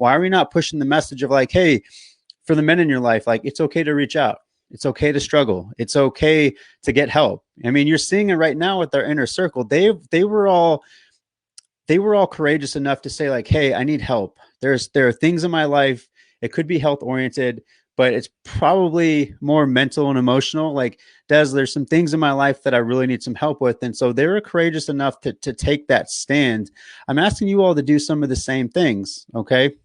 Why are we not pushing the message of like, hey, for the men in your life, like it's okay to reach out. It's okay to struggle. It's okay to get help. I mean, you're seeing it right now with our inner circle. They were all courageous enough to say like, hey, I need help. There are things in my life. It could be health oriented, but it's probably more mental and emotional. Like, Des, there's some things in my life that I really need some help with. And so they were courageous enough to take that stand. I'm asking you all to do some of the same things. Okay.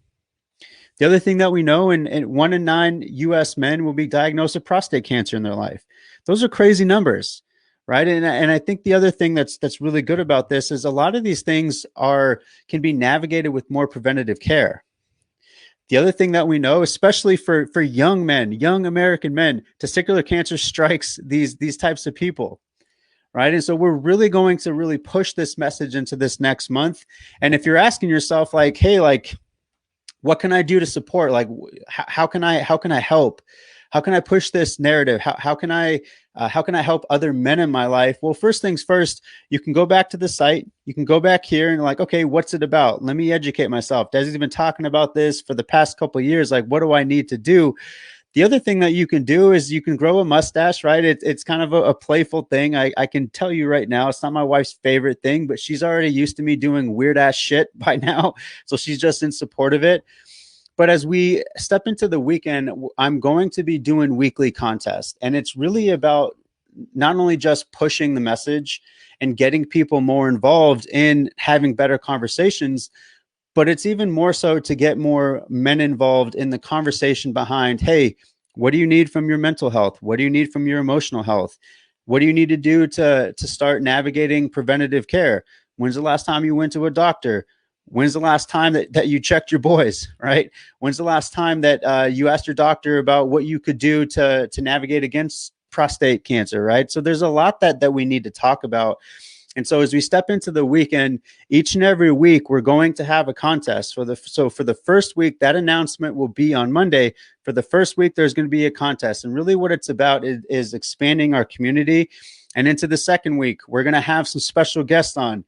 The other thing that we know, and 1 in 9 US men will be diagnosed with prostate cancer in their life. Those are crazy numbers, right? And I think the other thing that's really good about this is a lot of these things can be navigated with more preventative care. The other thing that we know, especially for young men, young American men, testicular cancer strikes these types of people, right? And so we're really going to really push this message into this next month. And if you're asking yourself like, hey, like, what can I do to support? Like, how can I help? How can I push this narrative? How can I help other men in my life? Well, first things first, you can go back to the site. You can go back here and like, okay, what's it about? Let me educate myself. Desi's been talking about this for the past couple of years. Like, what do I need to do? The other thing that you can do is you can grow a mustache, right? It's kind of a playful thing. I can tell you right now, it's not my wife's favorite thing, but she's already used to me doing weird ass shit by now. So she's just in support of it. But as we step into the weekend, I'm going to be doing weekly contests. And it's really about not only just pushing the message and getting people more involved in having better conversations, but it's even more so to get more men involved in the conversation behind, hey, what do you need from your mental health? What do you need from your emotional health? What do you need to do to start navigating preventative care? When's the last time you went to a doctor? When's the last time that you checked your boys, right? When's the last time that you asked your doctor about what you could do to navigate against prostate cancer, right? So there's a lot that we need to talk about. And so as we step into the weekend, each and every week, we're going to have a contest. For the first week, that announcement will be on Monday. For the first week, there's going to be a contest. And really what it's about is expanding our community. And into the second week, we're going to have some special guests on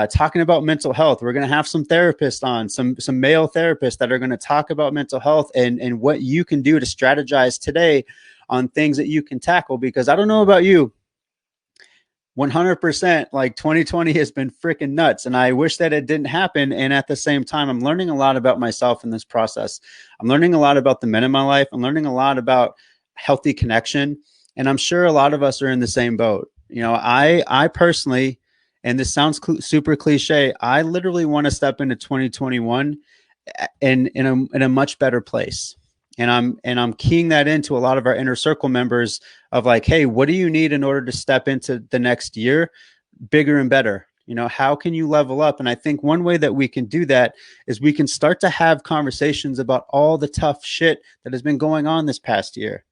talking about mental health. We're going to have some therapists on, some male therapists that are going to talk about mental health and what you can do to strategize today on things that you can tackle. Because I don't know about you, 100%, like 2020 has been freaking nuts. And I wish that it didn't happen. And at the same time, I'm learning a lot about myself in this process. I'm learning a lot about the men in my life. I'm learning a lot about healthy connection. And I'm sure a lot of us are in the same boat. You know, I personally, and this sounds super cliche, I literally want to step into 2021 in a much better place. And I'm keying that into a lot of our inner circle members of like, hey, what do you need in order to step into the next year bigger and better? You know, how can you level up? And I think one way that we can do that is we can start to have conversations about all the tough shit that has been going on this past year.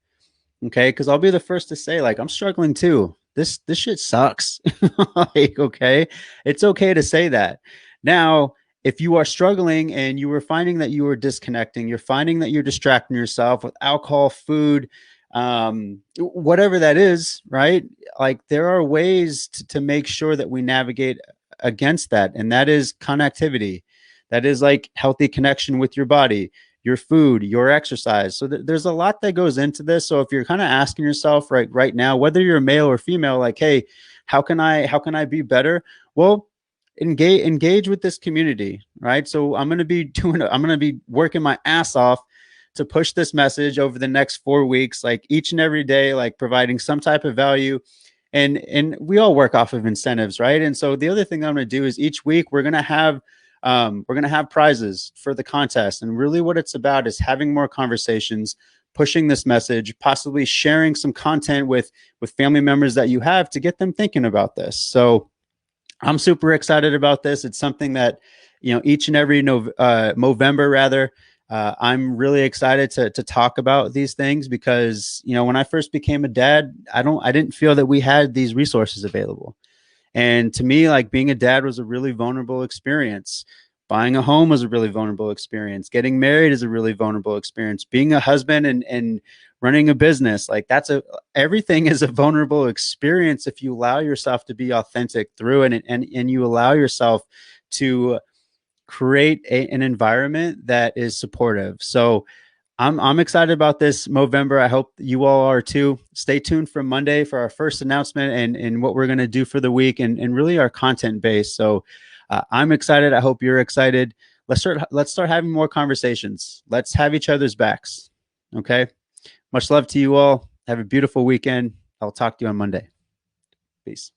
Okay. Cause I'll be the first to say, like, I'm struggling too. This shit sucks. Like, okay. It's okay to say that. Now, if you are struggling and you are finding that you are disconnecting, you're finding that you're distracting yourself with alcohol, food, whatever that is, right? Like, there are ways to make sure that we navigate against that. And that is connectivity. That is like healthy connection with your body, your food, your exercise. So there's a lot that goes into this. So if you're kind of asking yourself right now, whether you're male or female, like, hey, how can I be better? Well, engage with this community, right? So I'm going to be working my ass off to push this message over the next 4 weeks, like each and every day, like providing some type of value. And we all work off of incentives, right? And so the other thing I'm going to do is each week we're going to have prizes for the contest. And really what it's about is having more conversations, pushing this message, possibly sharing some content with family members that you have to get them thinking about this. So I'm super excited about this. It's something that, you know, each and every November rather, I'm really excited to talk about these things because, you know, when I first became a dad, I didn't feel that we had these resources available. And to me, like, being a dad was a really vulnerable experience. Buying a home was a really vulnerable experience. Getting married is a really vulnerable experience. Being a husband and running a business, like, everything is a vulnerable experience if you allow yourself to be authentic through it and you allow yourself to create an environment that is supportive. So I'm excited about this Movember. I hope you all are too. Stay tuned for Monday for our first announcement and what we're going to do for the week and really our content base. So I'm excited. I hope you're excited. Let's start having more conversations. Let's have each other's backs. Okay. Much love to you all. Have a beautiful weekend. I'll talk to you on Monday. Peace.